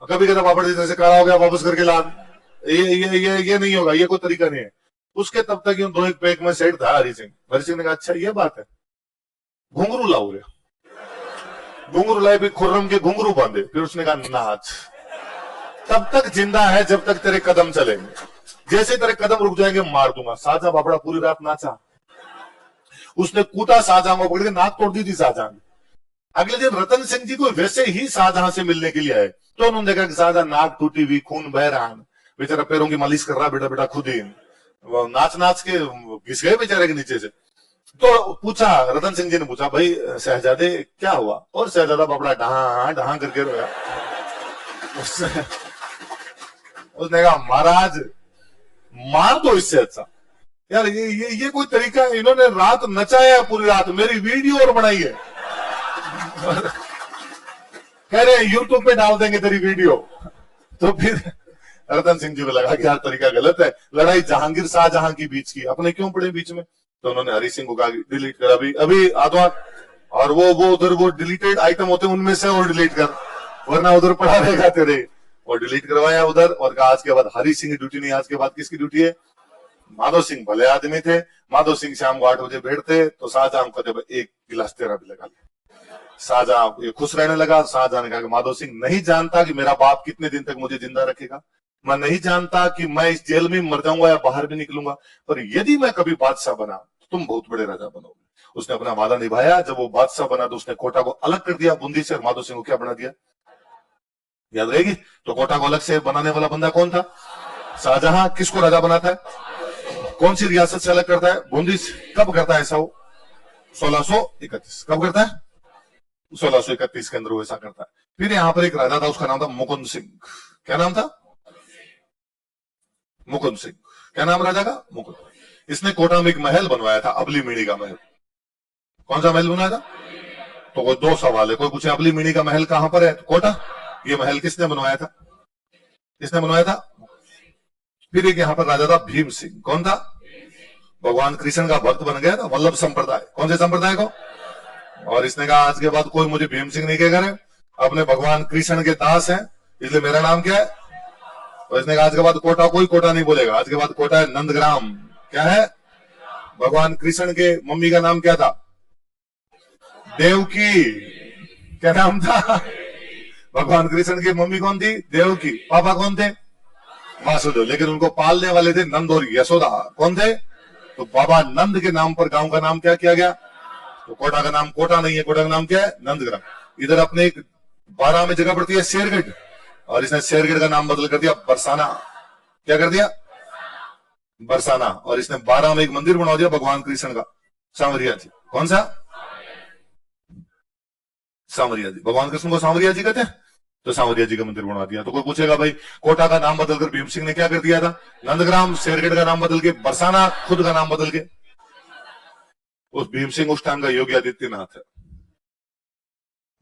कभी कहता पापड़ जैसे काला हो गया वापस करके ला। ये नहीं होगा, ये कोई तरीका नहीं है। उसके तब तक यूं 2 एक पैक में सेट था हरि सिंह। हरि सिंह ने कहा अच्छा ये बात है, घुंघरू लाओ रे। घुंघरू लाए, भी खुर्रम के घुंघरू बांधे। फिर उसने कहा नाच, तब तक जिंदा है जब तक तेरे कदम चलेंगे, जैसे तेरे कदम रुक जाएंगे मार दूंगा। शाहजहां बाबड़ा पूरी रात नाचा। उसने कूटा शाहजहां को पकड़ के, नाक तोड़ दी थी शाहजहां। अगले दिन रतन सिंह जी को वैसे ही शाहजहां से मिलने के लिए आए, तो उन्होंने देखा कि शाहजहां नाक टूटी हुई, खून बह रहा है, बेचारा पैरों की मालिश कर रहा, बेटा बेटा खुद ही नाच नाच के घिस गए बेचारे के नीचे से। तो पूछा, रतन सिंह जी ने पूछा भाई शहजादे क्या हुआ? और शहजादा बाबड़ा डहा डहा करके रोया। उसने कहा महाराज मार दो इससे अच्छा। यार ये कोई तरीका है? इन्होंने रात नचाया पूरी रात, मेरी वीडियो और बनाई है। कह रहे हैं यूट्यूब पे डाल देंगे तेरी वीडियो। तो फिर रतन सिंह जी को लगा कि यार तरीका गलत है। लड़ाई जहांगीर शाहजहां की बीच की, अपने क्यों पड़े बीच में? तो उन्होंने हरि सिंह को कहा डिलीट कर अभी आदवा, और वो उधर वो डिलीटेड आइटम होते हैं उनमें से और डिलीट कर, वरना उधर पड़ा रहेगा तेरे। और डिलीट करवाया उधर, और कहा आज के बाद हरि सिंह की ड्यूटी नहीं, आज के बाद किसकी ड्यूटी है? माधव सिंह भले आदमी थे। माधव सिंह शाम को 8 बजे बैठते, तो शाहजहां को कहते एक गिलास तेरा भी लगा ले। शाहजहां ये खुश रहने लगा। शाहजहां ने कहा कि माधव सिंह नहीं जानता कि मेरा बाप कितने दिन तक मुझे जिंदा रखेगा, मैं नहीं जानता कि मैं इस जेल में मर जाऊंगा या बाहर भी निकलूंगा, पर यदि मैं कभी बादशाह बना तो तुम बहुत बड़े राजा बनोगे। उसने अपना वादा निभाया। जब वो बादशाह बना तो उसने कोटा को अलग कर दिया बूंदी से, और माधव सिंह को क्या बना दिया याद रहेगी? तो कोटा को अलग से बनाने वाला बंदा कौन था? शाहजहां। किसको राजा बनाता है? कौन सी रियासत से अलग करता है? बूंदी से। कब करता है ऐसा? वो 1631। कब करता है? 1631 के अंदर वो ऐसा करता है। फिर यहां पर एक राजा था, उसका नाम था मुकुंद सिंह। क्या नाम था? मुकुंद सिंह। क्या नाम राजा का? मुकुंद। इसने कोटा में एक महल बनवाया था, अबली मीणी का महल। कौन सा महल बनाया था? तो वो 2 सवाल है। कोई पूछे अबली मीणी का महल कहां पर है? तो कोटा। ये महल किसने बनवाया था? किसने बनवाया था? फिर एक यहां पर राजा था भीम सिंह। कौन था? भगवान कृष्ण का भक्त बन गया था, वल्लभ संप्रदाय। कौन से संप्रदाय को? और इसने कहा आज के बाद कोई मुझे भीम सिंह नहीं कहेगा, अपने भगवान कृष्ण के दास है, इसलिए मेरा नाम क्या है? और इसने कहा आज के बाद कोटा कोई कोटा नहीं बोलेगा, आज के बाद कोटा है नंदग्राम। क्या है? भगवान कृष्ण के मम्मी का नाम क्या था? देवकी। क्या नाम था? भगवान कृष्ण की मम्मी कौन थी? देवकी। पापा कौन थे? वासुदेव। लेकिन उनको पालने वाले थे नंद और यशोदा। कौन थे? तो बाबा नंद के नाम पर गांव का नाम क्या किया गया? तो कोटा का नाम कोटा नहीं है, कोटा का नाम क्या है? नंदग्राम। इधर अपने एक 12 में जगह पड़ती है शेरगढ़, और इसने शेरगढ़ का नाम बदल कर दिया बरसाना। क्या कर दिया? बरसाना। और इसने 12 में एक मंदिर बना दिया भगवान कृष्ण का, सांवरिया जी। कौन सा? सांवरिया जी। भगवान कृष्ण को सांवरिया जी कहते हैं, तो सांवरिया जी का मंदिर बना दिया। तो कोई पूछेगा भाई कोटा का नाम बदलकर भीम सिंह ने क्या कर दिया था? नंदग्राम। शेरगढ़ का नाम बदल के बरसाना, खुद का नाम बदल के। उस भीम सिंह उस टाइम का योगी आदित्यनाथ है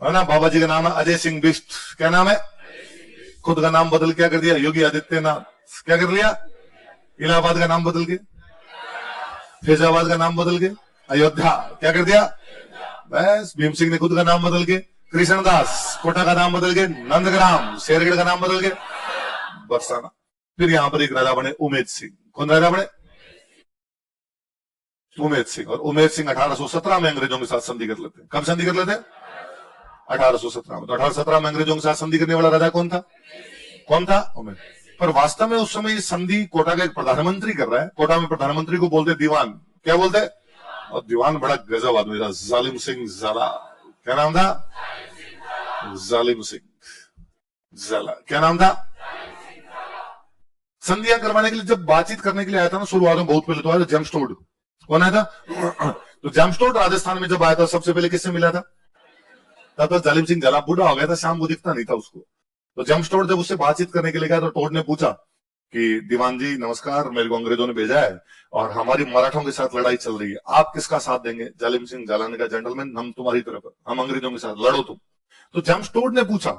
ना। बाबा जी का नाम है अजय सिंह बिष्ट। क्या नाम है? खुद का नाम बदल क्या कर दिया? योगी आदित्यनाथ। क्या कर लिया? इलाहाबाद का नाम बदल के, फैजाबाद का नाम बदल के अयोध्या। क्या कर दिया? बस भीम सिंह ने खुद का नाम बदल के कृष्णदास, कोटा का नाम बदल के नंदग्राम, शेरगढ़ का नाम बदल के बरसाना। फिर यहां पर एक राजा बने उमेद सिंह। कौन राजा बने? उमेद सिंह। और उमेद सिंह 1817 में अंग्रेजों के साथ संधि कर लेते हैं। कब संधि कर लेते हैं? 1817 में। तो 1817 में अंग्रेजों के साथ संधि करने वाला राजा कौन था? कौन था? उमेद। पर वास्तव में उस समय संधि कोटा का एक प्रधानमंत्री कर रहा है। कोटा में प्रधानमंत्री को बोलते दीवान। क्या बोलते? और दीवान बड़ा गजब आदमी था, जालिम सिंह जाला। क्या नाम था? जालिम सिंह जाला। क्या नाम था? संधियां करवाने के लिए जब बातचीत करने के लिए आया था ना, शुरुआत में बहुत पहले तो आया जेम्सटोड। कौन आया था? तो जेम्सटोड राजस्थान में जब आया था सबसे पहले किससे मिला था? तब तक जालिम सिंह झाला बूढ़ा हो गया था, शाम को दिखता नहीं था उसको। तो जेम्सटोड जब उससे बातचीत करने के लिए गया तो टोड ने पूछा कि दीवान जी नमस्कार, मेरे को अंग्रेजों ने भेजा है और हमारी मराठों के साथ लड़ाई चल रही है, आप किसका साथ देंगे? जालिम सिंह झाला ने कहा, जेंटलमैन हम तुम्हारी तरफ, हम अंग्रेजों के साथ, लड़ो तुम। तो जेम्सटोड ने पूछा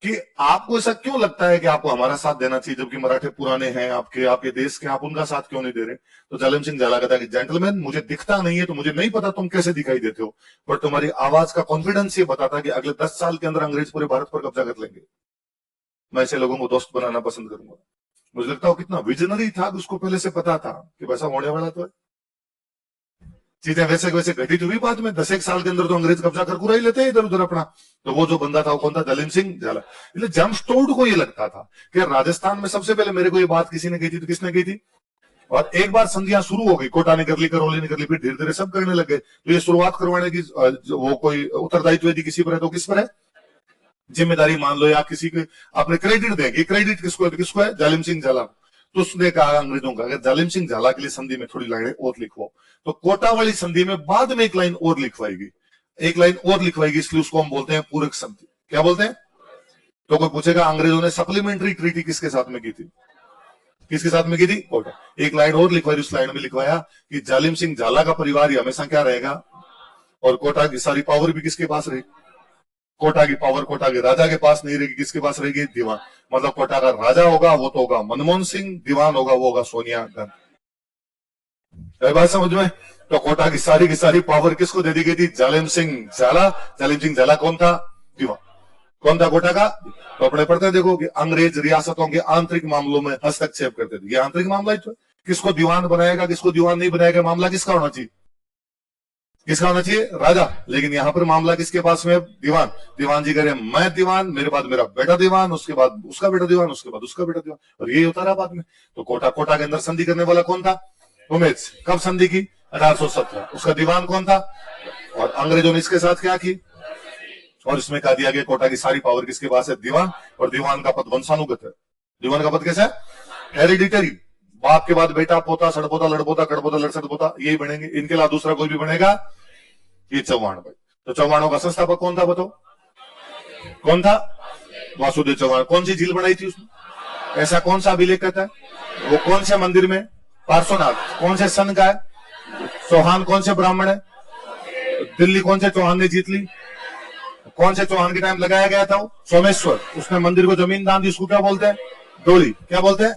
कि आपको ऐसा क्यों लगता है कि आपको हमारा साथ देना चाहिए जबकि मराठे पुराने हैं आपके देश के, आप उनका साथ क्यों नहीं दे रहे? तो जालिम सिंह झाला कहता है कि जेंटलमैन मुझे दिखता नहीं है तो मुझे नहीं पता तुम कैसे दिखाई देते हो, पर तुम्हारी आवाज का कॉन्फिडेंस ये बताता कि अगले 10 साल के अंदर अंग्रेज पूरे भारत पर कब्जा कर लेंगे। मैं ऐसे लोगों को दोस्त बनाना पसंद करूंगा। मुझे लगता है कितना विजनरी था कि उसको पहले से पता था कि वैसा होने वाला तो है। चीजें वैसे वैसे घटित हुई बाद में, 10 एक साल के अंदर तो अंग्रेज कब्जा कर पूरा ही लेते हैं इधर उधर अपना। तो वो जो बंदा था वो कौन था? जालिम सिंह झाला। इसलिए जेम्सटोड को ये लगता था कि राजस्थान में सबसे पहले मेरे को ये बात किसी ने कही थी, तो किसने कही थी? और एक बार संधियां शुरू हो गई, कोटा ने कर ली, करौली ने कर ली, फिर धीरे धीरे सब करने लग गए। तो ये शुरुआत करवाने की वो कोई उत्तरदायित्व यदि किसी पर है तो किस पर है? जिम्मेदारी मान लो या किसी के आपने क्रेडिट देंगे, क्रेडिट किसको है? किसको है? जालिम सिंह झाला। तो उसने कहा अंग्रेजों का, अगर जालिम सिंह झाला के लिए संधि में थोड़ी लाइनें और लिखवाओ, तो कोटा वाली संधि में बाद में एक लाइन और लिखवाएगी, एक लाइन और लिखवाएगी, इसलिए उसको हम बोलते हैं पूरक संधि। क्या बोलते हैं? तो कोई पूछेगा अंग्रेजों ने सप्लीमेंट्री ट्रीटी किसके साथ में की थी? किसके साथ में की थी? कोटा। एक लाइन और लिखवाई, उस लाइन में लिखवाया कि जालिम सिंह झाला का परिवार ही हमेशा क्या रहेगा, और कोटा की सारी पावर भी किसके पास रहेगी? कोटा की पावर कोटा के राजा के पास नहीं रहेगी, किसके पास रहेगी? दीवान। मतलब कोटा का राजा होगा वो तो होगा मनमोहन सिंह, दीवान होगा वो होगा सोनिया गांधी। बात समझ में? तो कोटा की सारी पावर किसको दे दी गई थी? जालिम सिंह झाला। जालिम सिंह झाला कौन था? दीवान। कौन था कोटा का? तो अपने पढ़ते देखो कि अंग्रेज रियासतों के आंतरिक मामलों में हस्तक्षेप करते थे। ये आंतरिक मामला ही तो, किसको दीवान बनाएगा किसको दीवान नहीं बनाएगा, मामला किसका होना चाहिए? किसका होना चाहिए? राजा। लेकिन यहां पर मामला किसके पास में? दीवान। दीवान जी कह मैं दीवान, मेरे बाद मेरा बेटा दीवान, उसके बाद उसका बेटा दीवान, उसके बाद उसका बेटा दीवान, और यही होता रहा बाद में। तो कोटा के अंदर संधि करने वाला कौन था? उमेद। कब संधि की? 1817। उसका दीवान कौन था? और अंग्रेजों ने इसके साथ क्या की? और इसमें कहा दिया गया कोटा की सारी पावर किसके पास है? दीवान। और दीवान का पद वंशानुगत है। दीवान का पद कैसा है? हेरिडिटरी। बाप के बाद बेटा, पोता, सड़पोता, लड़पोता, कड़पोता, लड़सड़पोता, यही बनेंगे। इनके अलावा दूसरा कोई भी बनेगा? ये चौहान भाई। तो चौहानों का संस्थापक कौन था बताओ? कौन था? वासुदेव चौहान। कौन सी झील बनाई थी उसने? ऐसा कौन सा अभिलेख कहता है? वो कौन से मंदिर में? पार्श्वनाथ। कौन से सन का है? चौहान कौन से ब्राह्मण है? दिल्ली कौन से चौहान ने जीत ली? कौन से चौहान के टाइम लगाया गया था? सोमेश्वर। उसने मंदिर को जमीन दान दी, उसको क्या बोलते हैं? डोली। क्या बोलते हैं?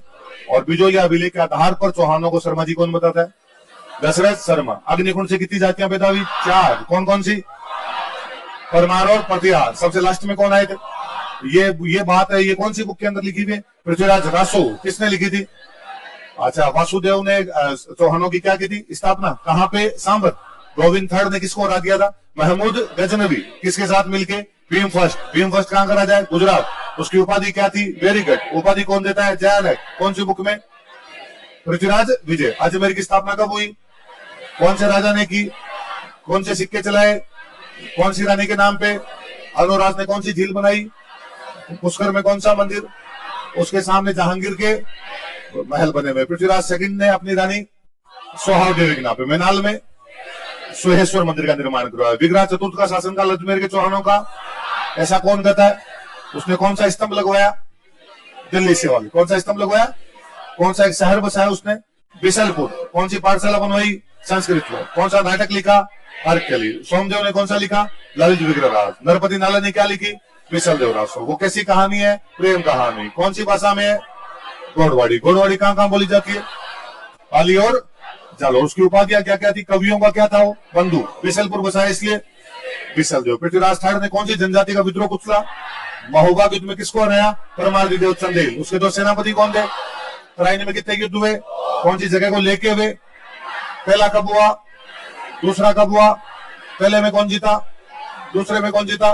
और बिजोलिया अभिलेख के आधार पर चौहानों को शर्मा जी कौन बताता है? दशरथ शर्मा। अग्निकुंड से कितनी जातियां पैदा हुई? 4। कौन कौन सी? परमार और प्रतिहार। सबसे लास्ट में कौन आए थे? ये बात है, ये कौन सी बुक के अंदर लिखी हुई? पृथ्वीराज रासो। किसने लिखी थी? अच्छा, वासुदेव ने चौहानों की क्या की थी? स्थापना। कहां पे? सांबर। गोविंद थर्ड ने किसको हरा दिया था? महमूद गजनवी। किसके साथ मिलके? भीम फर्स्ट। भीम फर्स्ट कहां करा जाए? गुजरात। उसकी उपाधि क्या थी? Very good. उपाधि कौन देता है? जयाल है। कौन सी बुक में? पृथ्वीराज विजय। अजमेर की स्थापना कब हुई? कौन से राजा ने की? कौन से सिक्के चलाए? कौन सी रानी के नाम पे? अनुराज ने कौन सी झील बनाई? पुष्कर में कौन सा मंदिर? उसके सामने जहांगीर के महल बने हुए। पृथ्वीराज सेकंड ने अपनी रानी सोहाग देवी के नाम पे मैनाल में सुहेश्वर मंदिर का निर्माण करवाया। विग्रह चतुर्थ का शासनकाल अजमेर के चौहानों का, ऐसा कौन कहता है? उसने कौन सा स्तंभ लगवाया? दिल्ली से वाली। कौन सा स्तंभ लगवाया? कौन सा एक शहर बसाया उसने? बिशलपुर। कौन सी पाठशाला बनवाई? संस्कृत में। कौन सा नाटक लिखा? अर्कली। सोमदेव ने कौन सा लिखा? ललित विग्रहराज। नरपति नाला ने क्या लिखी? विशल देवरासो। वो कैसी कहानी है? प्रेम कहानी। कौन सी भाषा में है? गोडवाड़ी। गोडवाड़ी कहां कहां बोली जाती है? पाली और जालोर। उसकी उपाधियां क्या क्या थी? कवियों का क्या था वो? बंधु। बिशलपुर बसाया इसलिए विशल देव। पृथ्वीराज थर्ड ने कौन सी जनजाति का विद्रोह कुचला? महोबा युद्ध में किसको हराया? परमार देव चंदेल। उसके 2 सेनापति कौन थे? तराइन में कितने युद्ध हुए? कौन सी जगह को लेके हुए? पहला कब हुआ? दूसरा कब हुआ? पहले में कौन जीता? दूसरे में कौन जीता?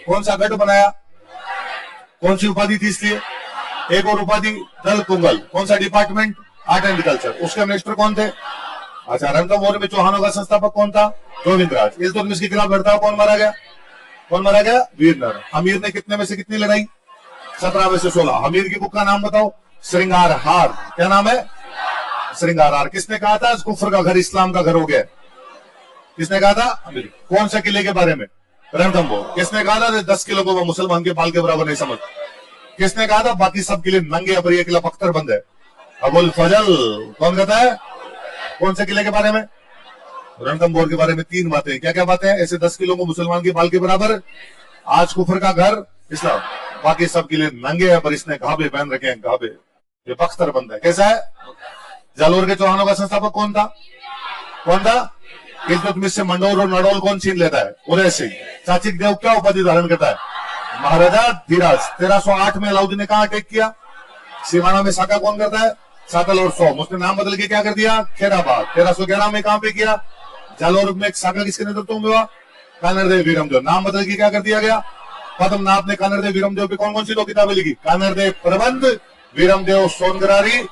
कौन सा गढ़ बनाया? कौन सी उपाधि थी इसलिए? एक और उपाधि दल कुंगल। कौन सा डिपार्टमेंट? Art and culture. उसके मिनिस्टर कौन थे? अच्छा, रणथंभौर में चौहानों का संस्थापक कौन था? गोविंद राज। इल्तुतमिश के खिलाफ लड़ता कौन मारा गया? कौन मारा गया? वीर नर। हमीर ने कितने में से कितनी लड़ाई? 17 में से 16। हमीर की बुक का नाम बताओ। श्रृंगार हार, क्या नाम है? श्रृंगार हार। किसने कहा था कुफर का घर इस्लाम का घर हो गया? किसने कहा था? कौन से किले के बारे में? रणथंभौर। किसने कहा था 10 किलो को वो मुसलमान के बाल के बराबर नहीं समझ? किसने कहा था बाकी सब किले नंगे, पर ये किला पख्तर बंद है? अबुल फजल। कौन कहता है? कौन से किले के बारे में? रणथंभौर के बारे में 3 बातें। क्या क्या बातें हैं? ऐसे 10 किलो को मुसलमान के बाल के बराबर, आज कुफर का घर इस्लाम, बाकी सब किले नंगे हैं, पर इसने घाबे पहन रखे हैं, घाबे, ये पख्तर बंद है। कैसा है? जालोर के चौहानों का संस्थापक कौन था? कौन था? इल्तुतमिश से मंडोर और नडोल कौन छीन लेता है? उदय सिंह। चाचिक देव क्या उपाधि धारण करता है? महाराजा धीराज। 1308 में अलाउद्दीन ने कहा अटैक किया? सीमाना में साका कौन करता है? साकल और सौम। उसने नाम बदल के क्या कर दिया? खेराबाद। 1311 में कहां पे किया? जालोर में। साका किसके नेतृत्व में हुआ? कानरदेव वीरमदेव। नाम बदल के क्या कर दिया गया? पद्मनाभ ने कानरदेव वीरमदेव पे कौन कौन सी 2 किताबें लिखी? कानरदेव प्रबंध, वीरमदेव सोनगरारी।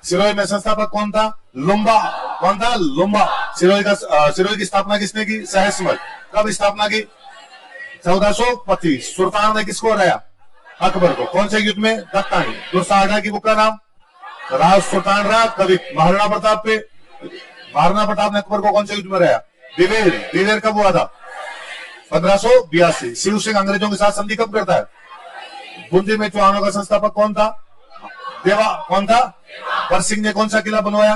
सिरोही में संस्थापक कौन था? लुम्बा। कौन था? लुम्बा। सिरोही की स्थापना किसने की? सहसमल। कब स्थापना की? 1425। सुल्तान ने किसको हराया? अकबर को। कौन से युद्ध में? दत्तानी। दुर्साहटा की बुक का नाम? राज सुल्तान राज। कभी महाराणा प्रताप पे, महाराणा प्रताप ने अकबर को कौन से युद्ध में हराया? दिवेर। दिवेर कब हुआ था? 1582। शिव सिंह अंग्रेजों के साथ संधि कब करता है? बूंदी में चौहानों का संस्थापक कौन था? देवा। कौन था? बर सिंह ने कौन सा किला बनवाया?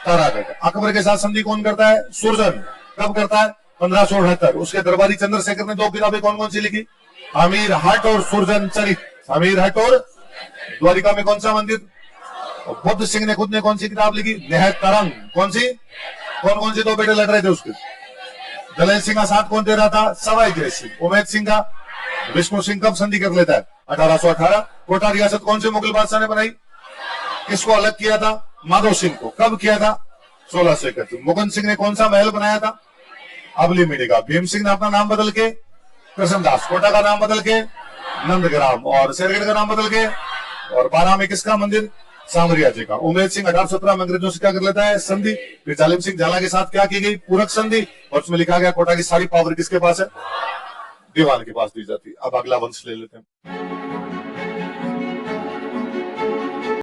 तारागढ़। अकबर के साथ संधि कौन करता है? सुरजन। कब करता है? 1578। उसके दरबारी चंद्रशेखर ने 2 किताबें कौन कौन सी लिखी? अमीर हट और सुरजन चरित। अमीर हट और द्वारिका में कौन सा मंदिर? बुद्ध सिंह ने खुद ने कौन सी किताब लिखी? नेह तरंग। कौन सी? कौन कौन से 2 बेटे लड़ रहे थे उसके? दलेल सिंह का साथ कौन दे रहा था? सवाई जय सिंह। उमेद सिंह का? विष्णु सिंह कब संधि कर लेता है? 1818। कोटा रियासत कौन से मुगल बादशाह ने बनाई? किसको अलग किया था? माधो सिंह को। कब किया था? 1631। मुकुंद सिंह ने कौन सा महल बनाया था? अबली मिनी का। भीम सिंह ने अपना नाम बदल के कृष्णदास। कोटा का नाम बदल के नंदग्राम। और शेरगढ़ का नाम बदल के, और 12 में किसका मंदिर? सामरिया जी का। उमेद सिंह 1817 में अंग्रेजों से क्या कर लेता है? संधि। फिर जालिम सिंह झाला के साथ क्या की गई? पूरक संधि। और उसमें लिखा गया कोटा की सारी पावर किसके पास है? दीवान के पास दी जाती। अब अगला वंश ले लेते हैं।